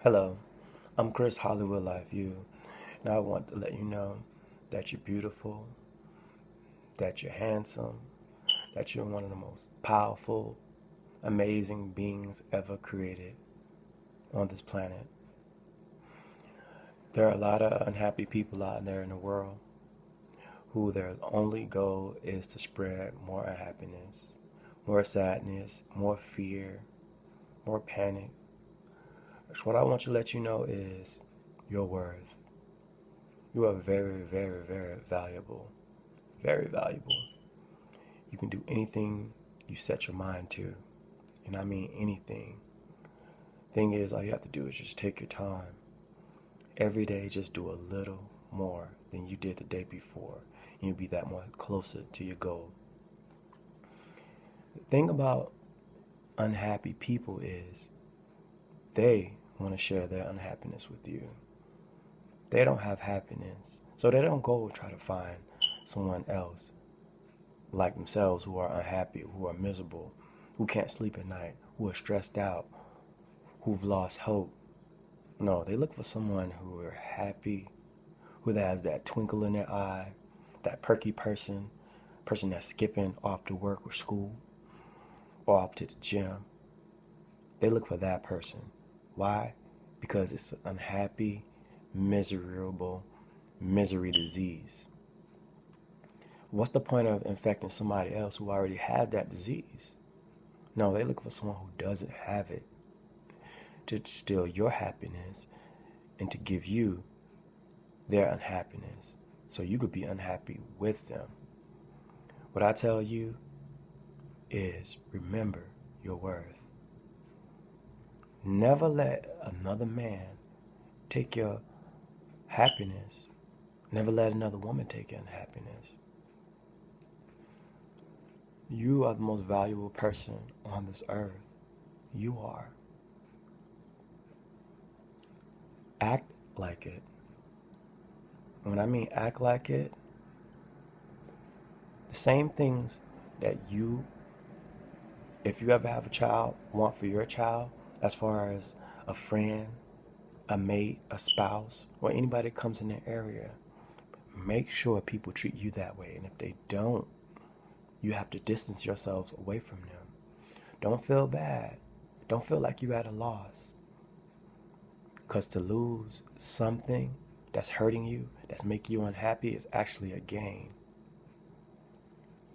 Hello, I'm Chris Hollywoodllife, and I want to let you know that you're beautiful, that you're handsome, that you're one of the most powerful, amazing beings ever created on this planet. There are a lot of unhappy people out there in the world who their only goal is to spread more unhappiness, more sadness, more fear, more panic. So what I want to let you know is your worth. You are very, very, very valuable. Very valuable. You can do anything you set your mind to. And I mean anything. Thing is, all you have to do is just take your time. Every day, just do a little more than you did the day before. And you'll be that more closer to your goal. The thing about unhappy people is they want to share their unhappiness with you. They don't have happiness. So they don't go try to find someone else like themselves who are unhappy, who are miserable, who can't sleep at night, who are stressed out, who've lost hope. No, they look for someone who are happy, who has that twinkle in their eye, that perky person that's skipping off to work or school or off to the gym. They look for that person. Why? Because it's an unhappy, miserable, misery disease. What's the point of infecting somebody else who already has that disease? No, they look for someone who doesn't have it to steal your happiness and to give you their unhappiness so you could be unhappy with them. What I tell you is remember your worth. Never let another man take your happiness. Never let another woman take your happiness. You are the most valuable person on this earth. You are. Act like it. When I mean act like it, the same things that you, if you ever have a child, want for your child, as far as a friend, a mate, a spouse, or anybody that comes in the area, make sure people treat you that way. And if they don't, you have to distance yourselves away from them. Don't feel bad. Don't feel like you're at a loss. Because to lose something that's hurting you, that's making you unhappy, is actually a gain.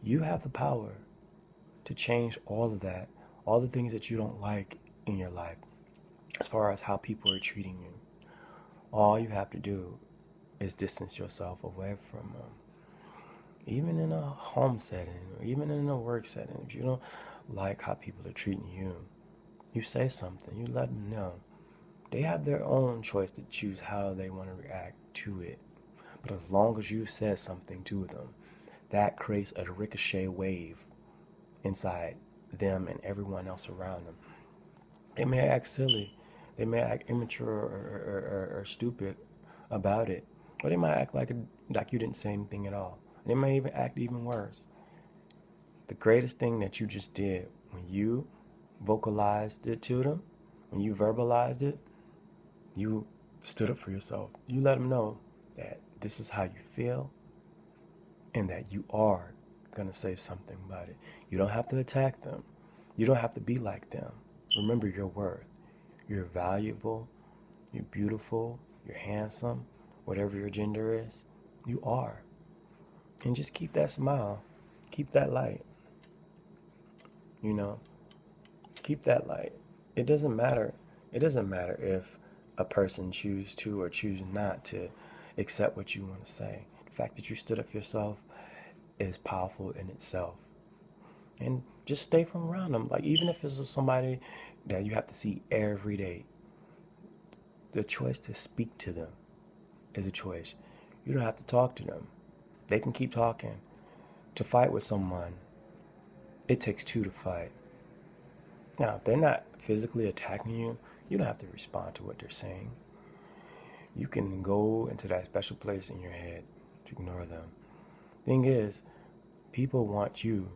You have the power to change all of that, all the things that you don't like in your life, as far as how people are treating you. All you have to do is distance yourself away from them. Even in a home setting, or even in a work setting, if you don't like how people are treating you, you say something, you let them know. They have their own choice to choose how they want to react to it. But as long as you said something to them, that creates a ricochet wave inside them and everyone else around them. They may act silly, they may act immature or stupid about it, or they might act like you didn't say anything at all. They may even act even worse. The greatest thing that you just did when you vocalized it to them, when you verbalized it, you stood up for yourself. You let them know that this is how you feel and that you are going to say something about it. You don't have to attack them. You don't have to be like them. Remember your worth. You're valuable. You're beautiful. You're handsome. Whatever your gender is, you are. And just keep that smile. Keep that light. You know, keep that light. It doesn't matter. It doesn't matter if a person choose to or choose not to accept what you want to say. The fact that you stood up for yourself is powerful in itself. And just stay from around them. Like, even if it's somebody that you have to see every day, the choice to speak to them is a choice. You don't have to talk to them. They can keep talking. To fight with someone, it takes two to fight. Now, if they're not physically attacking you, you don't have to respond to what they're saying. You can go into that special place in your head to ignore them. Thing is, people want you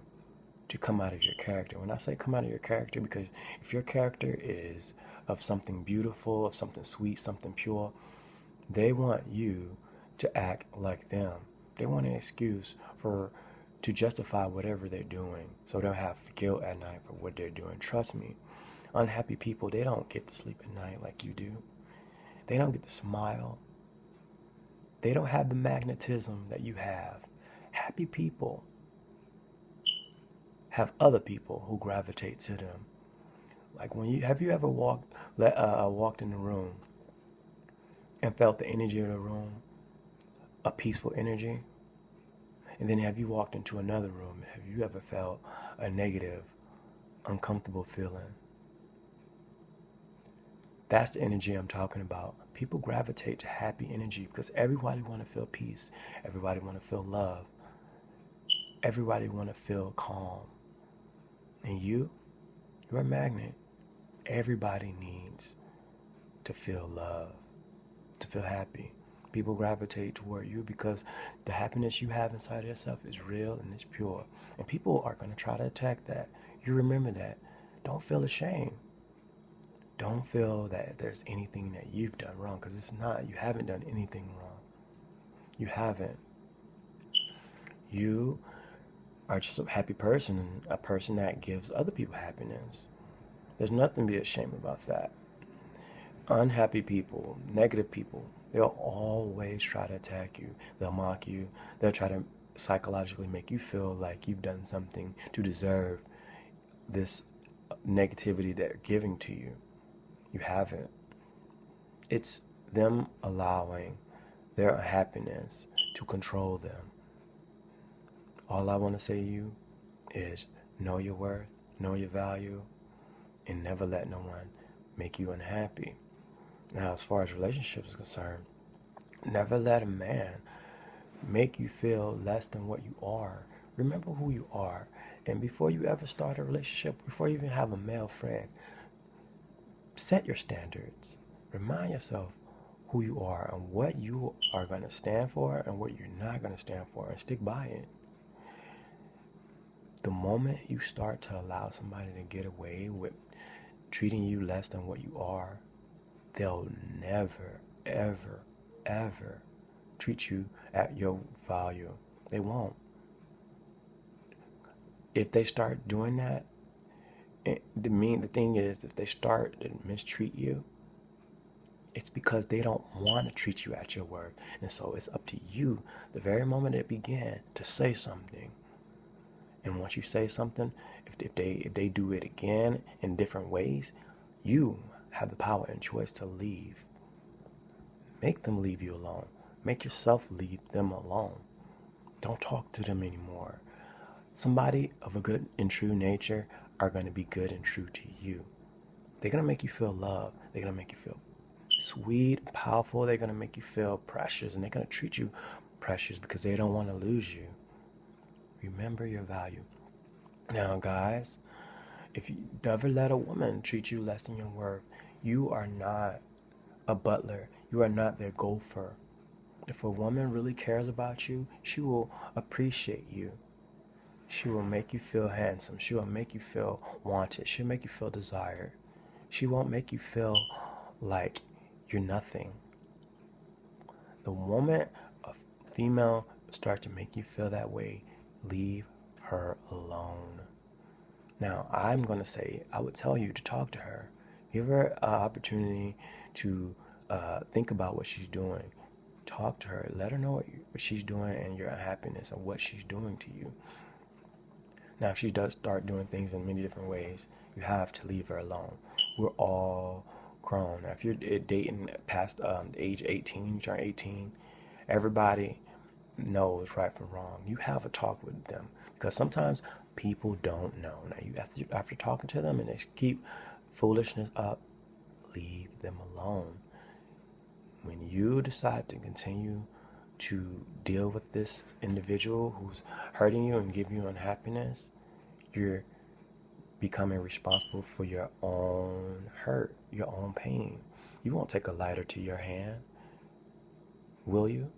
to come out of your character. When I say come out of your character, because if your character is of something beautiful, of something sweet, something pure, they want you to act like them. They want an excuse for to justify whatever they're doing, so they don't have guilt at night for what they're doing. Trust me, unhappy people, they don't get to sleep at night like you do. They don't get to smile. They don't have the magnetism that you have. Happy people have other people who gravitate to them. Like when you have you ever walked in the room and felt the energy of the room, a peaceful energy? And then have you walked into another room? Have you ever felt a negative, uncomfortable feeling? That's the energy I'm talking about. People gravitate to happy energy because everybody want to feel peace. Everybody want to feel love. Everybody want to feel calm. And you're a magnet. Everybody needs to feel love, to feel happy. People gravitate toward you because the happiness you have inside of yourself is real and it's pure. And people are going to try to attack that. You remember that. Don't feel ashamed. Don't feel that there's anything that you've done wrong, because it's not. You haven't done anything wrong. You haven't. You are just a happy person, a person that gives other people happiness. There's nothing to be ashamed about that. Unhappy people, negative people, they'll always try to attack you. They'll mock you. They'll try to psychologically make you feel like you've done something to deserve this negativity they're giving to you. You haven't. It's them allowing their unhappiness to control them. All I want to say to you is know your worth, know your value, and never let no one make you unhappy. Now, as far as relationships are concerned, never let a man make you feel less than what you are. Remember who you are. And before you ever start a relationship, before you even have a male friend, set your standards. Remind yourself who you are and what you are going to stand for and what you're not going to stand for, and stick by it. The moment you start to allow somebody to get away with treating you less than what you are, they'll never, ever, ever treat you at your value. They won't. If they start doing that, the thing is, if they start to mistreat you, it's because they don't want to treat you at your worth. And so it's up to you, the very moment it began, to say something. And once you say something, if they do it again in different ways, you have the power and choice to leave. Make them leave you alone. Make yourself leave them alone. Don't talk to them anymore. Somebody of a good and true nature are going to be good and true to you. They're going to make you feel loved. They're going to make you feel sweet, powerful. They're going to make you feel precious, and they're going to treat you precious because they don't want to lose you. Remember your value. Now, guys, if you ever let a woman treat you less than your worth, you are not a butler. You are not their gopher. If a woman really cares about you, she will appreciate you. She will make you feel handsome. She will make you feel wanted. She'll make you feel desired. She won't make you feel like you're nothing. The moment a female starts to make you feel that way, leave her alone. Now, I'm going to say, I would tell you to talk to her. Give her an opportunity to think about what she's doing. Talk to her. Let her know what she's doing and your unhappiness and what she's doing to you. Now, if she does start doing things in many different ways, you have to leave her alone. We're all grown. Now, if you're dating past age 18, you turn 18, everybody knows right from wrong. You have a talk with them, because sometimes people don't know. Now, you after talking to them and they keep foolishness up, leave them alone. When you decide to continue to deal with this individual who's hurting you and giving you unhappiness, you're becoming responsible for your own hurt, your own pain. You won't take a lighter to your hand, will you?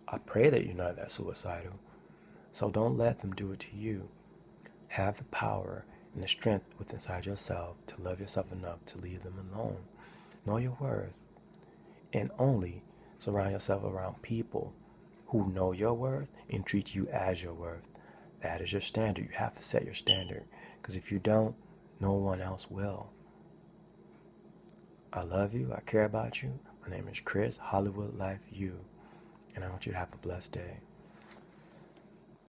I pray that you're not that suicidal. So don't let them do it to you. have the power and the strength within inside yourself to love yourself enough to leave them alone. Know your worth, and only surround yourself around people who know your worth and treat you as your worth. That is your standard. You have to set your standard, because if you don't, no one else will. I love you. I care about you. My name is Chris, Hollywood Life You, and I want you to have a blessed day.